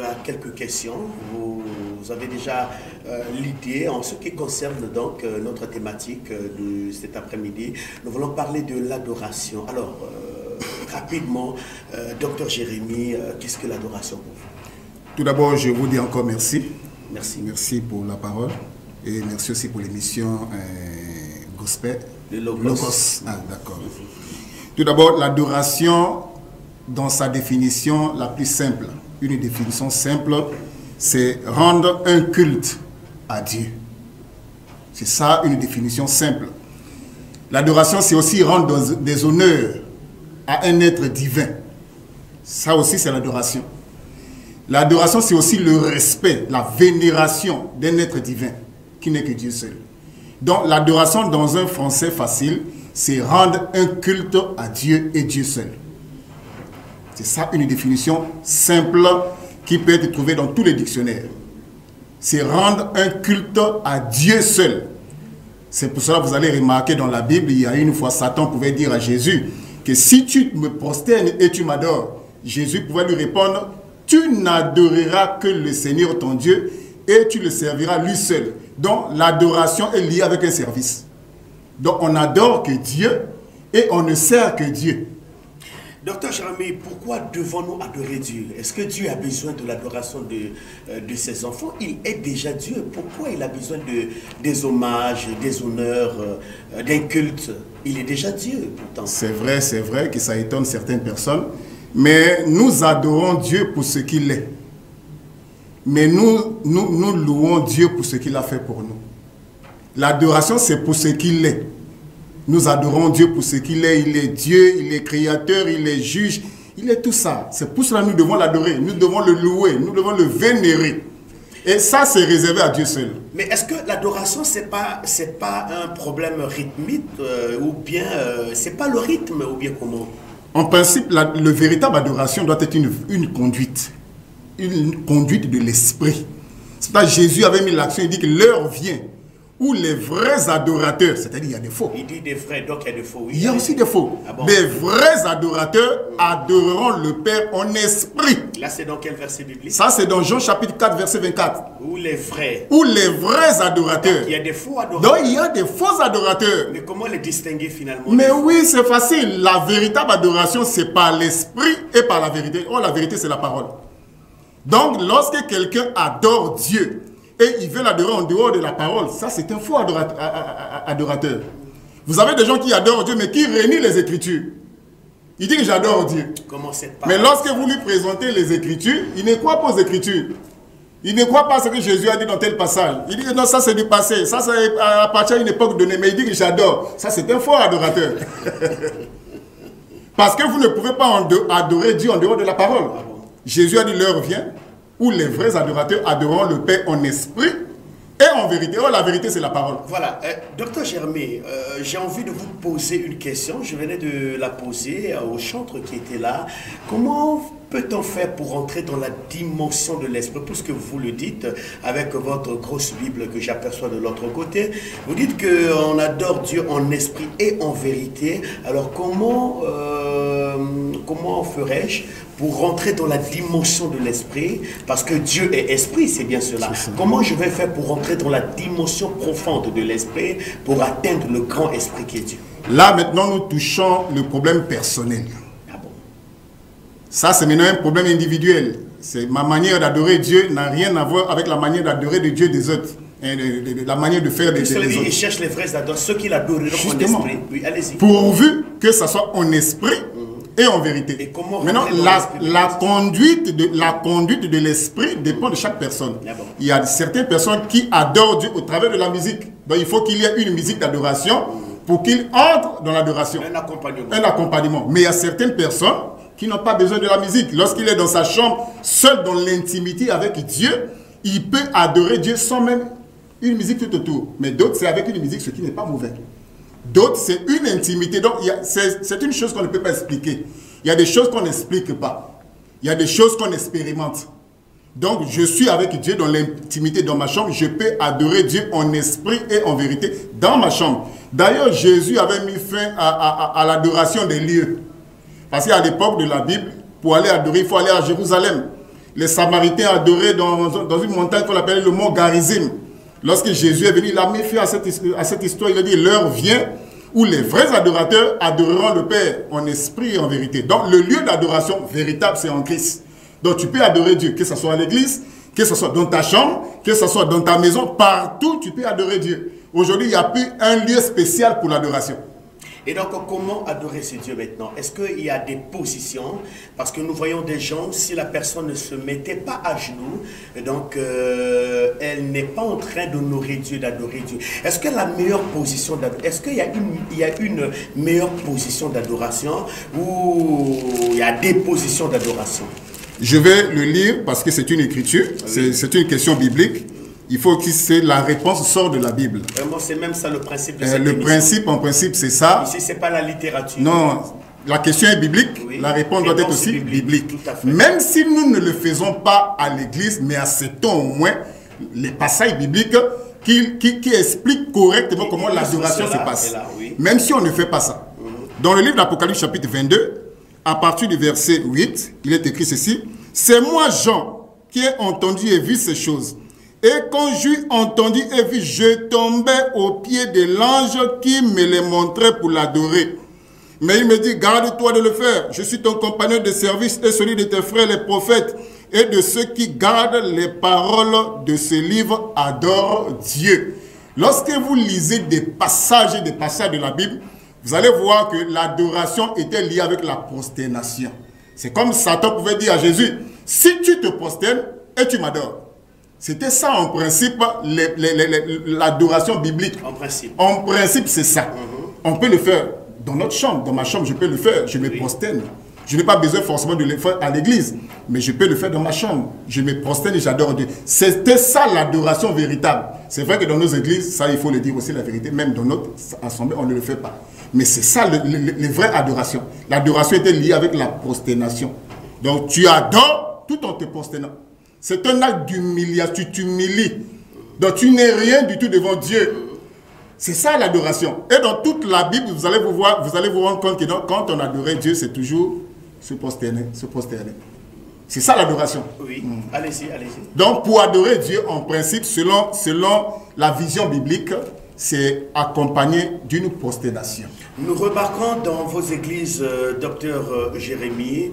À quelques questions. Vous avez déjà l'idée en ce qui concerne donc notre thématique de cet après-midi. Nous voulons parler de l'adoration. Alors, rapidement, docteur Jérémy, qu'est-ce que l'adoration pour vous? Tout d'abord, je vous dis encore merci. Merci. Merci pour la parole et merci aussi pour l'émission Gospel. Le Logos. Ah, d'accord. Tout d'abord, l'adoration, dans sa définition la plus simple, une définition simple, c'est rendre un culte à Dieu. C'est ça une définition simple. L'adoration, c'est aussi rendre des honneurs à un être divin. Ça aussi, c'est l'adoration. L'adoration, c'est aussi le respect, la vénération d'un être divin, qui n'est que Dieu seul. Donc, l'adoration, dans un français facile, c'est rendre un culte à Dieu et Dieu seul. C'est ça une définition simple qui peut être trouvée dans tous les dictionnaires. C'est rendre un culte à Dieu seul. C'est pour cela que vous allez remarquer dans la Bible, il y a une fois, Satan pouvait dire à Jésus que si tu me prosternes et tu m'adores, Jésus pouvait lui répondre, tu n'adoreras que le Seigneur ton Dieu et tu le serviras lui seul. Donc l'adoration est liée avec un service. Donc on adore que Dieu et on ne sert que Dieu. Docteur Jérémy, pourquoi devons-nous adorer Dieu? Est-ce que Dieu a besoin de l'adoration de ses enfants? Il est déjà Dieu. Pourquoi il a besoin des hommages, des honneurs, d'un culte? Il est déjà Dieu, pourtant. C'est vrai que ça étonne certaines personnes. Mais nous adorons Dieu pour ce qu'il est. Mais nous louons Dieu pour ce qu'il a fait pour nous. L'adoration, c'est pour ce qu'il est. Nous adorons Dieu pour ce qu'il est. Il est Dieu, il est créateur, il est juge. Il est tout ça. C'est pour cela que nous devons l'adorer. Nous devons le louer. Nous devons le vénérer. Et ça, c'est réservé à Dieu seul. Mais est-ce que l'adoration, c'est pas un problème rythmique ou bien c'est pas le rythme ou bien comment? En principe, le véritable adoration doit être une conduite. Une conduite de l'esprit. C'est pas Jésus avait mis l'action, il dit que l'heure vient où les vrais adorateurs, c'est-à-dire il y a des faux. Il dit des vrais, donc il y a des faux. Oui. Il y a aussi des faux. Ah bon? Des vrais adorateurs adoreront le Père en esprit. Là, c'est dans quel verset biblique? Ça, c'est dans Jean chapitre 4, verset 24. Où les vrais. Où les vrais adorateurs. Donc, il y a des faux adorateurs. Donc il y a des faux adorateurs. Mais comment les distinguer finalement? Mais oui, c'est facile. La véritable adoration, c'est par l'esprit et par la vérité. Oh, la vérité, c'est la parole. Donc, lorsque quelqu'un adore Dieu et il veut l'adorer en dehors de la parole, ça, c'est un faux adorateur. Vous avez des gens qui adorent Dieu, mais qui renient les Écritures. Il dit que j'adore Dieu. Comment cette parole? Mais lorsque vous lui présentez les Écritures, il ne croit pas aux Écritures. Il ne croit pas à ce que Jésus a dit dans tel passage. Il dit que non, ça c'est du passé. Ça, ça appartient à une époque donnée. Mais il dit que j'adore. Ça, c'est un faux adorateur. Parce que vous ne pouvez pas adorer Dieu en dehors de la parole. Jésus a dit l'heure vient où les vrais adorateurs adoreront le Père en esprit et en vérité. Oh, la vérité, c'est la parole. Voilà. Docteur Jérémy, j'ai envie de vous poser une question. Je venais de la poser au chantre qui était là. Comment peut-on faire pour entrer dans la dimension de l'esprit? Puisque vous le dites avec votre grosse Bible que j'aperçois de l'autre côté. Vous dites qu'on adore Dieu en esprit et en vérité. Alors comment ferais-je pour rentrer dans la dimension de l'esprit? Parce que Dieu est esprit, c'est bien cela. Comment je vais faire pour rentrer dans la dimension profonde de l'esprit pour atteindre le grand esprit qui est Dieu? Là, maintenant, nous touchons le problème personnel. Ça, c'est maintenant un problème individuel. Ma manière d'adorer Dieu n'a rien à voir avec la manière d'adorer de Dieu des autres. La manière de faire des autres. Il cherche les vrais adorateurs, ceux qui l'adoreront en esprit. Oui, allez-y. Pourvu que ça soit en esprit et en vérité. Et comment maintenant, la conduite de l'esprit dépend de chaque personne. Il y a certaines personnes qui adorent Dieu au travers de la musique. Donc, il faut qu'il y ait une musique d'adoration pour qu'il entre dans l'adoration. Un accompagnement. Mais il y a certaines personnes qui n'ont pas besoin de la musique. Lorsqu'il est dans sa chambre, seul dans l'intimité avec Dieu, il peut adorer Dieu sans même une musique tout autour. Mais d'autres, c'est avec une musique, ce qui n'est pas mauvais. D'autres, c'est une intimité. Donc, c'est une chose qu'on ne peut pas expliquer. Il y a des choses qu'on n'explique pas. Il y a des choses qu'on expérimente. Donc, je suis avec Dieu dans l'intimité, dans ma chambre. Je peux adorer Dieu en esprit et en vérité dans ma chambre. D'ailleurs, Jésus avait mis fin à l'adoration des lieux. Parce qu'à l'époque de la Bible, pour aller adorer, il faut aller à Jérusalem. les Samaritains adoraient dans une montagne qu'on appelait le mont Garizim. Lorsque Jésus est venu, il a mis fin à cette histoire. Il a dit, l'heure vient où les vrais adorateurs adoreront le Père en esprit et en vérité. Donc le lieu d'adoration véritable, c'est en Christ. Donc tu peux adorer Dieu, que ce soit à l'église, que ce soit dans ta chambre, que ce soit dans ta maison, partout tu peux adorer Dieu. Aujourd'hui, il n'y a plus un lieu spécial pour l'adoration. Et donc, comment adorer ce Dieu maintenant? Est-ce qu'il y a des positions? Parce que nous voyons des gens, si la personne ne se mettait pas à genoux, donc elle n'est pas en train d'honorer Dieu, d'adorer Dieu. Est-ce que la meilleure position d'adoration, est-ce qu'il y a une meilleure position d'adoration ou il y a des positions d'adoration? Je vais le lire parce que c'est une écriture, oui. C'est une question biblique. Il faut que la réponse sorte de la Bible. Vraiment, c'est même ça le principe de cette Le émission. en principe, c'est ça. Ici, ce n'est pas la littérature. Non, la question est biblique, oui. La réponse doit être aussi biblique. Tout à fait. Même si nous ne le faisons pas à l'église, mais acceptons au moins les passages bibliques qui expliquent correctement comment l'adoration se passe. Là, oui. Même si on ne fait pas ça. Dans le livre d'Apocalypse chapitre 22, à partir du verset 8, il est écrit ceci. « C'est moi, Jean, qui ai entendu et vu ces choses. Et quand j'eus entendu et vu, je tombais aux pieds de l'ange qui me les montrait pour l'adorer. Mais il me dit, garde-toi de le faire. Je suis ton compagnon de service et celui de tes frères les prophètes et de ceux qui gardent les paroles de ce livre adorent Dieu. » Lorsque vous lisez des passages de la Bible, vous allez voir que l'adoration était liée avec la prosternation. C'est comme Satan pouvait dire à Jésus, si tu te prosternes et tu m'adores. C'était ça en principe, l'adoration biblique. En principe, c'est ça. On peut le faire dans notre chambre. Dans ma chambre, je peux le faire. Je me prosterne. Je n'ai pas besoin forcément de le faire à l'église. Mais je peux le faire dans ma chambre. Je me prosterne et j'adore Dieu. C'était ça l'adoration véritable. C'est vrai que dans nos églises, ça il faut le dire aussi la vérité, même dans notre assemblée, on ne le fait pas. Mais c'est ça les vraies adorations. L'adoration était liée avec la prosternation. Donc tu adores tout en te prosternant. C'est un acte d'humiliation, tu t'humilies. Donc tu n'es rien du tout devant Dieu. C'est ça l'adoration. Et dans toute la Bible, vous allez vous rendre compte que quand on adorait Dieu, c'est toujours se prosterner, se prosterner. C'est ça l'adoration. Oui, allez-y, allez-y. Donc pour adorer Dieu, en principe, selon la vision biblique, c'est accompagné d'une prosternation. Nous remarquons dans vos églises, docteur Jérémie,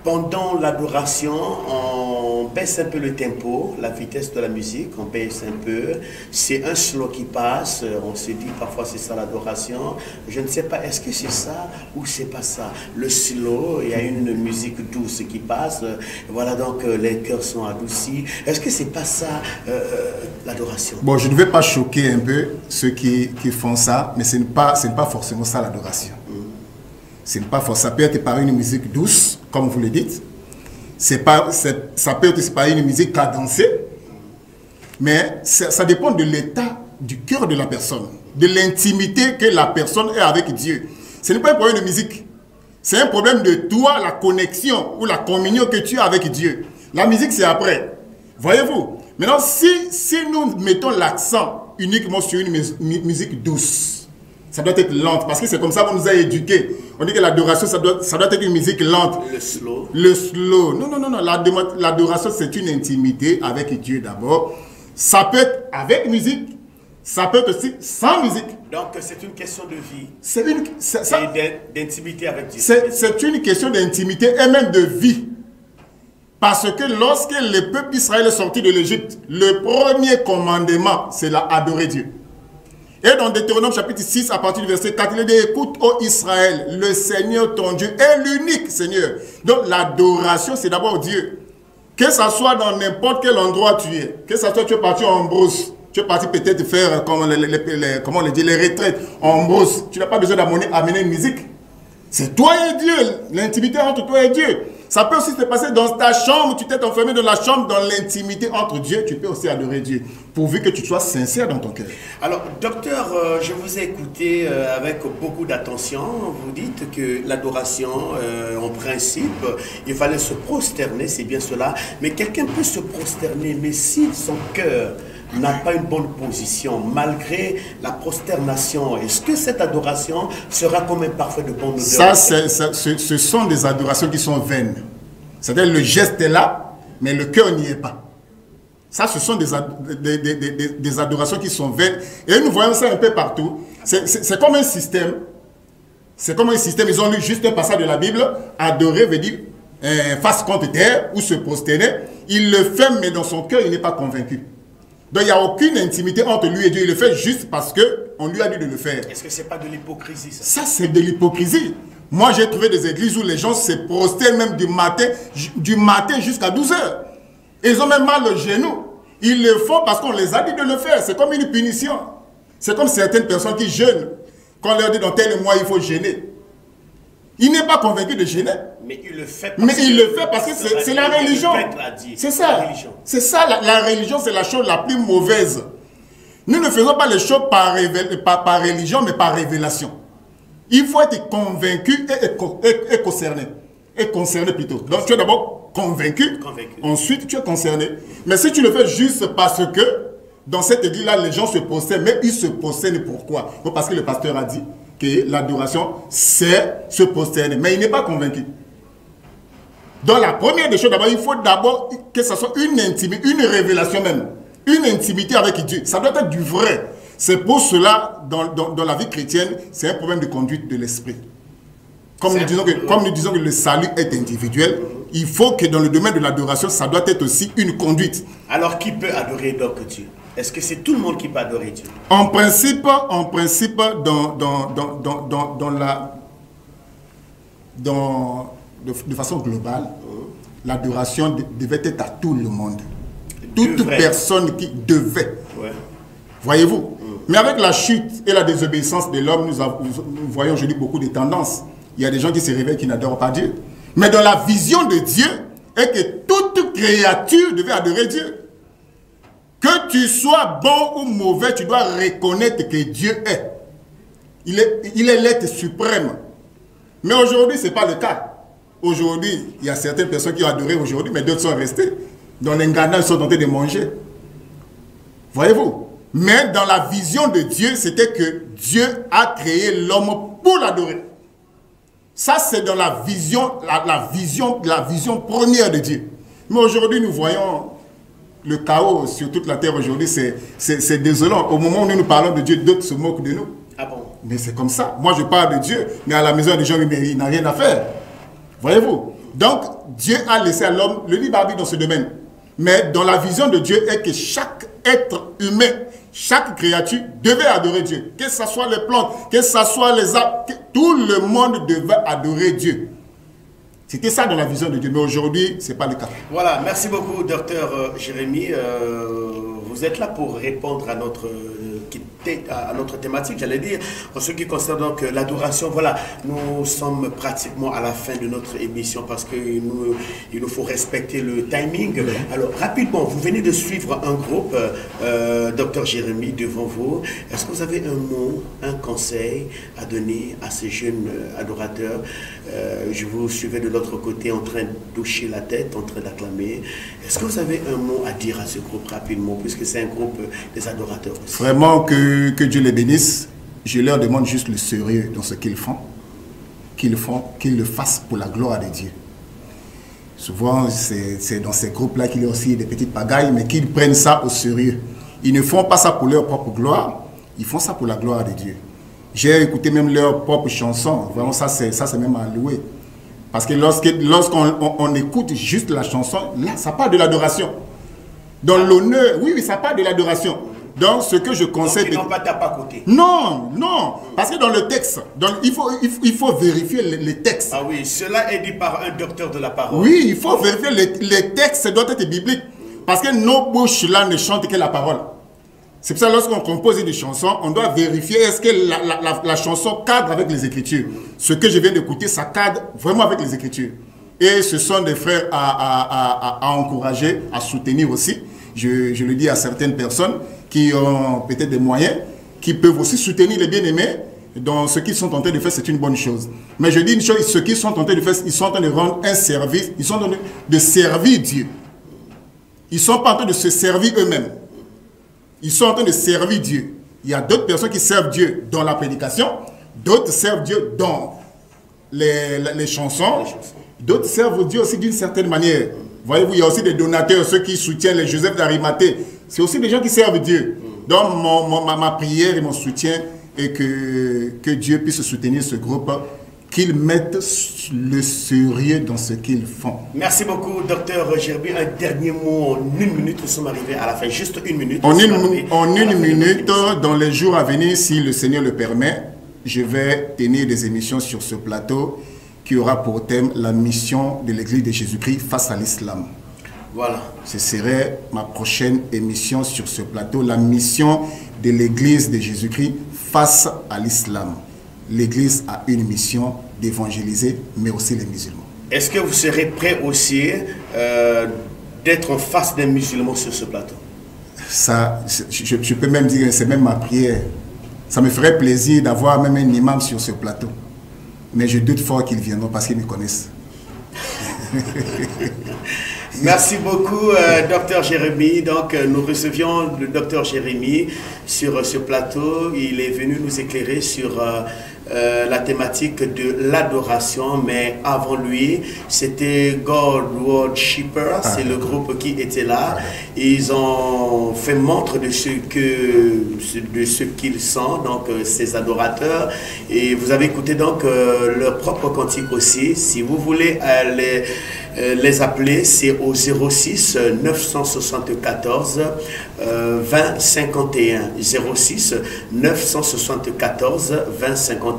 pendant l'adoration, on baisse un peu le tempo, la vitesse de la musique, on baisse un peu. C'est un slow qui passe, on se dit parfois c'est ça l'adoration. Je ne sais pas, est-ce que c'est ça ou c'est pas ça? Le slow, il y a une musique douce qui passe, voilà donc les cœurs sont adoucis. Est-ce que c'est pas ça l'adoration? Bon, je ne vais pas choquer un peu ceux qui font ça, mais ce n'est pas forcément ça l'adoration. C'est pas fort. Ça peut être par une musique douce, comme vous le dites. Ça peut être par une musique cadencée. Mais ça dépend de l'état du cœur de la personne, de l'intimité que la personne est avec Dieu. Ce n'est pas un problème de musique. C'est un problème de toi, la connexion ou la communion que tu as avec Dieu. La musique, c'est après. Voyez-vous? Maintenant, si nous mettons l'accent uniquement sur une musique douce, ça doit être lente, parce que c'est comme ça qu'on nous a éduqués. On dit que l'adoration, ça doit être une musique lente. Le slow. Le slow. Non. L'adoration, c'est une intimité avec Dieu d'abord. Ça peut être avec musique, ça peut être aussi sans musique. Donc, c'est une question de vie. C'est d'intimité avec Dieu. C'est une question d'intimité et même de vie. Parce que lorsque le peuple d'Israël est sorti de l'Égypte, le premier commandement, c'est d'adorer Dieu. Et dans Deutéronome chapitre 6, à partir du verset 4, il dit, écoute, ô Israël, le Seigneur ton Dieu est l'unique Seigneur. Donc l'adoration, c'est d'abord Dieu. Que ça soit dans n'importe quel endroit tu es, que ça soit tu es parti en brousse, tu es parti peut-être faire comment on le dit, les retraites en brousse, tu n'as pas besoin d'amener une musique. C'est toi et Dieu, l'intimité entre toi et Dieu. Ça peut aussi se passer dans ta chambre, tu t'es enfermé dans la chambre, dans l'intimité entre Dieu, tu peux aussi adorer Dieu, pourvu que tu sois sincère dans ton cœur. Alors, docteur, je vous ai écouté avec beaucoup d'attention. Vous dites que l'adoration, en principe, il fallait se prosterner, c'est bien cela. Mais quelqu'un peut se prosterner, mais si son cœur n'a pas une bonne position, malgré la prosternation, est-ce que cette adoration sera comme un parfait de bonne odeur? Ce sont des adorations qui sont vaines. C'est-à-dire le geste est là, mais le cœur n'y est pas. Ça, ce sont des adorations qui sont vaines. Et nous voyons ça un peu partout. C'est comme un système. C'est comme un système. Ils ont lu juste un passage de la Bible. Adorer veut dire face contre terre ou se prosterner. Il le fait, mais dans son cœur, il n'est pas convaincu. Donc, il n'y a aucune intimité entre lui et Dieu. Il le fait juste parce qu'on lui a dit de le faire. Est-ce que ce n'est pas de l'hypocrisie, ça? Ça, c'est de l'hypocrisie. Moi, j'ai trouvé des églises où les gens se prosternent même du matin jusqu'à 12 heures. Ils ont même mal au genou. Ils le font parce qu'on les a dit de le faire. C'est comme une punition. C'est comme certaines personnes qui jeûnent. Quand on leur dit dans tel mois, il faut jeûner. Il n'est pas convaincu de jeûner. Mais il le fait parce que c'est la religion. C'est ça. C'est ça, la religion, c'est la chose la plus mauvaise. Nous ne faisons pas les choses par religion, mais par révélation. Il faut être convaincu et concerné. Et concerné plutôt. Donc tu es d'abord convaincu, ensuite tu es concerné. Mais si tu le fais juste parce que dans cette église-là, les gens se prosternent, mais ils se prosternent pourquoi? Parce que le pasteur a dit que l'adoration, c'est se prosterner. Mais il n'est pas convaincu. Donc la première des choses, d'abord, il faut d'abord que ce soit une intimité, une révélation même. Une intimité avec Dieu. Ça doit être du vrai. C'est pour cela, dans la vie chrétienne, c'est un problème de conduite de l'esprit. Comme nous disons que le salut est individuel, il faut que dans le domaine de l'adoration, ça doit être aussi une conduite. Alors qui peut adorer donc Dieu? Est-ce que c'est tout le monde qui peut adorer Dieu? En principe, de façon globale, l'adoration devait être à tout le monde. Toute personne qui devait. Ouais. Voyez-vous? Mais avec la chute et la désobéissance de l'homme, nous voyons aujourd'hui beaucoup de tendances. Il y a des gens qui se réveillent qui n'adorent pas Dieu. Mais dans la vision de Dieu, est que toute créature devait adorer Dieu. Que tu sois bon ou mauvais, tu dois reconnaître que Dieu est. Il est l'être suprême. Mais aujourd'hui, ce n'est pas le cas. Aujourd'hui, il y a certaines personnes qui ont adoré aujourd'hui, mais d'autres sont restés. Dans les Ghana, ils sont tentés de manger. Voyez-vous? Mais dans la vision de Dieu, c'était que Dieu a créé l'homme pour l'adorer. Ça, c'est dans la vision première de Dieu. Mais aujourd'hui, nous voyons le chaos sur toute la terre aujourd'hui. C'est désolant. Au moment où nous parlons de Dieu, d'autres se moquent de nous. Ah bon? Mais c'est comme ça. Moi, je parle de Dieu, mais à la maison, des gens, mais il n'a rien à faire. Voyez-vous? Donc, Dieu a laissé à l'homme le libre arbitre dans ce domaine. Mais dans la vision de Dieu est que chaque être humain, chaque créature devait adorer Dieu. Que ce soit les plantes, que ce soit les arbres, tout le monde devait adorer Dieu. C'était ça dans la vision de Dieu. Mais aujourd'hui, ce n'est pas le cas. Voilà, merci beaucoup, docteur Jérémie. Vous êtes là pour répondre à notre thématique, j'allais dire, en ce qui concerne donc l'adoration. Voilà, nous sommes pratiquement à la fin de notre émission parce qu'il nous faut respecter le timing. Alors, rapidement, vous venez de suivre un groupe, docteur Jérémie, devant vous. Est-ce que vous avez un mot, un conseil à donner à ces jeunes adorateurs? Je vous suivais de l'autre côté en train de toucher la tête, en train d'acclamer. Est-ce que vous avez un mot à dire à ce groupe rapidement, puisque c'est un groupe des adorateurs aussi? Vraiment que Dieu les bénisse. Je leur demande juste le sérieux dans ce qu'ils font. Qu'ils le fassent pour la gloire de Dieu. Souvent, c'est dans ces groupes-là qu'il y a aussi des petites pagailles, mais qu'ils prennent ça au sérieux. Ils ne font pas ça pour leur propre gloire, ils font ça pour la gloire de Dieu. J'ai écouté même leurs propres chansons. Vraiment, ça c'est même à louer. Parce que lorsqu'on écoute juste la chanson, là, ça parle de l'adoration. Dans l'honneur, oui, ça parle de l'adoration. Donc, ce que je conseille... Donc, ils n'ont pas tapé à côté. Non, non. Parce que dans le texte, il faut vérifier les textes. Ah oui, cela est dit par un docteur de la parole. Oui, il faut vérifier les textes, doivent être bibliques. Parce que nos bouches-là ne chantent que la parole. C'est pour ça que lorsqu'on compose une chanson, on doit vérifier est-ce que la chanson cadre avec les Écritures. Ce que je viens d'écouter, ça cadre vraiment avec les Écritures. Et ce sont des frères à encourager, à soutenir aussi. Je le dis à certaines personnes qui ont peut-être des moyens, qui peuvent aussi soutenir les bien-aimés. Dans ce qu'ils sont en train de faire, c'est une bonne chose. Mais je dis une chose, ce qu'ils sont en train de faire, ils sont en train de rendre un service, ils sont en train de servir Dieu. Ils ne sont pas en train de se servir eux-mêmes. Ils sont en train de servir Dieu. Il y a d'autres personnes qui servent Dieu dans la prédication, d'autres servent Dieu dans les chansons, d'autres servent Dieu aussi d'une certaine manière. Voyez-vous, il y a aussi des donateurs, ceux qui soutiennent les Joseph d'Arimathée. C'est aussi des gens qui servent Dieu. Donc ma prière et mon soutien est que Dieu puisse soutenir ce groupe, qu'ils mettent le sérieux dans ce qu'ils font. Merci beaucoup, docteur Gerbi. Un dernier mot en 1 minute. Nous sommes arrivés à la fin. Juste 1 minute. En une minute, dans les jours à venir, si le Seigneur le permet, je vais tenir des émissions sur ce plateau qui aura pour thème la mission de l'Église de Jésus-Christ face à l'islam. Voilà. Ce serait ma prochaine émission sur ce plateau, la mission de l'Église de Jésus-Christ face à l'islam. L'Église a une mission d'évangéliser, mais aussi les musulmans. Est-ce que vous serez prêt aussi d'être en face des musulmans sur ce plateau? Ça, je peux même dire que c'est même ma prière. Ça me ferait plaisir d'avoir même un imam sur ce plateau. Mais je doute fort qu'ils viendront parce qu'ils me connaissent. Merci beaucoup, docteur Jérémy. Donc, nous recevions le docteur Jérémy sur ce plateau. Il est venu nous éclairer sur la thématique de l'adoration, mais avant lui, c'était God Worshipper, c'est le groupe qui était là. Ils ont fait montre de ce qu'ils sont, donc ces adorateurs. Et vous avez écouté donc leur propre cantique aussi. Si vous voulez les appeler, c'est au 06 974 20 51. 06 974 20 51.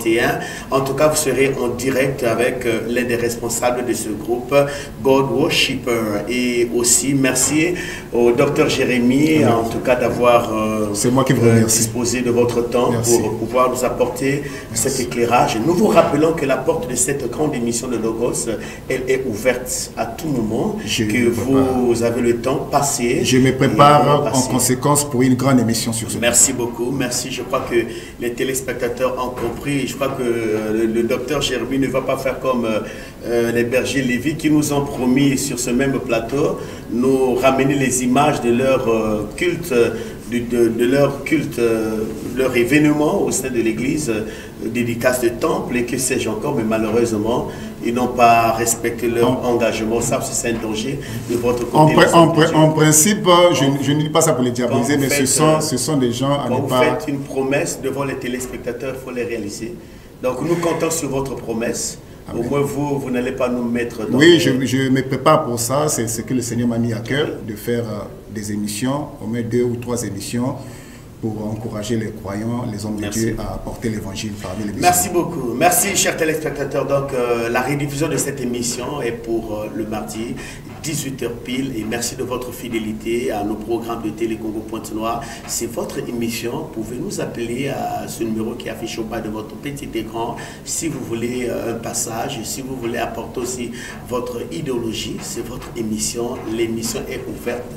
En tout cas, vous serez en direct avec l'un des responsables de ce groupe, God Worshipper. Et aussi, merci au docteur Jérémy, en tout cas, d'avoir disposé de votre temps pour pouvoir nous apporter cet éclairage. Nous vous rappelons que la porte de cette grande émission de Logos, elle est ouverte à tout moment, que vous avez le temps passé. Je me prépare en conséquence pour une grande émission sur ce. Merci beaucoup, merci. Je crois que les téléspectateurs ont compris. Je crois que le docteur Jérémy ne va pas faire comme les bergers Lévi qui nous ont promis sur ce même plateau, nous ramener les images de leur culte, leur événement au sein de l'église, dédicace de temple et que sais-je encore, mais malheureusement, ils n'ont pas respecté leur engagement. Ça, c'est un danger de votre côté. En principe, je ne dis pas ça pour les diaboliser, mais ce sont des gens à ne pas... Quand vous faites une promesse devant les téléspectateurs, il faut les réaliser. Donc, nous comptons sur votre promesse. Au moins, vous n'allez pas nous mettre dans... Oui, je me prépare pour ça. C'est ce que le Seigneur m'a mis à cœur, de faire des émissions, au moins 2 ou 3 émissions, pour encourager les croyants, les hommes de Dieu à apporter l'évangile parmi les musulmans. Merci beaucoup. Merci, chers téléspectateurs. Donc, la rediffusion de cette émission est pour le mardi, 18h pile. Et merci de votre fidélité à nos programmes de Télé Congo Pointe-Noire. C'est votre émission. Vous pouvez nous appeler à ce numéro qui affiche au bas de votre petit écran si vous voulez un passage, si vous voulez apporter aussi votre idéologie. C'est votre émission. L'émission est ouverte.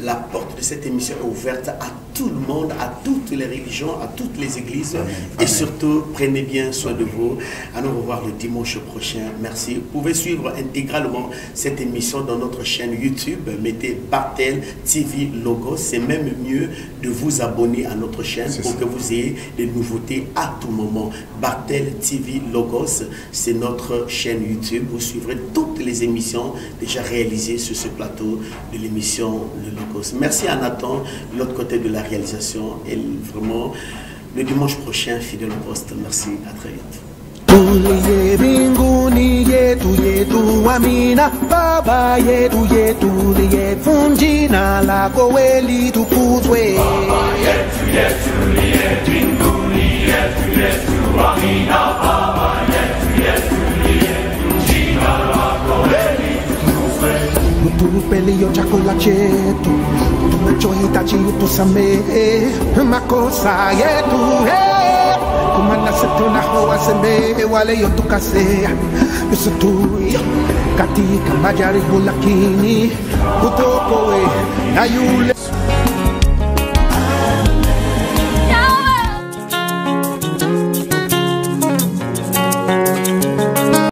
La porte de cette émission est ouverte à tout le monde, à toutes les religions, à toutes les églises. Amen. Et surtout, prenez bien soin de vous. À nous revoir le dimanche prochain. Merci. Vous pouvez suivre intégralement cette émission dans notre chaîne YouTube. Mettez Bartel TV Logos. C'est même mieux de vous abonner à notre chaîne pour que vous ayez des nouveautés à tout moment. Bartel TV Logos, c'est notre chaîne YouTube. Vous suivrez toutes les émissions déjà réalisées sur ce plateau de l'émission Le Logos. Merci à Nathan, de l'autre côté de la réalisation. Et vraiment, le dimanche prochain, fidèle au poste. Merci, à très vite. Tuliye binguni yetu yetu amina baba yetu yetu liye funjina lako weli tukuzwe baba yetu liye binguni yetu yetu amina baba yetu liye funjina lako weli tukuzwe utupelio chakula chetu tunachohitaji utusamehe makosa yetu kumana setuna hoa sembe wale yotukasea yusutuyo katika majaribu lakini utokowe na yule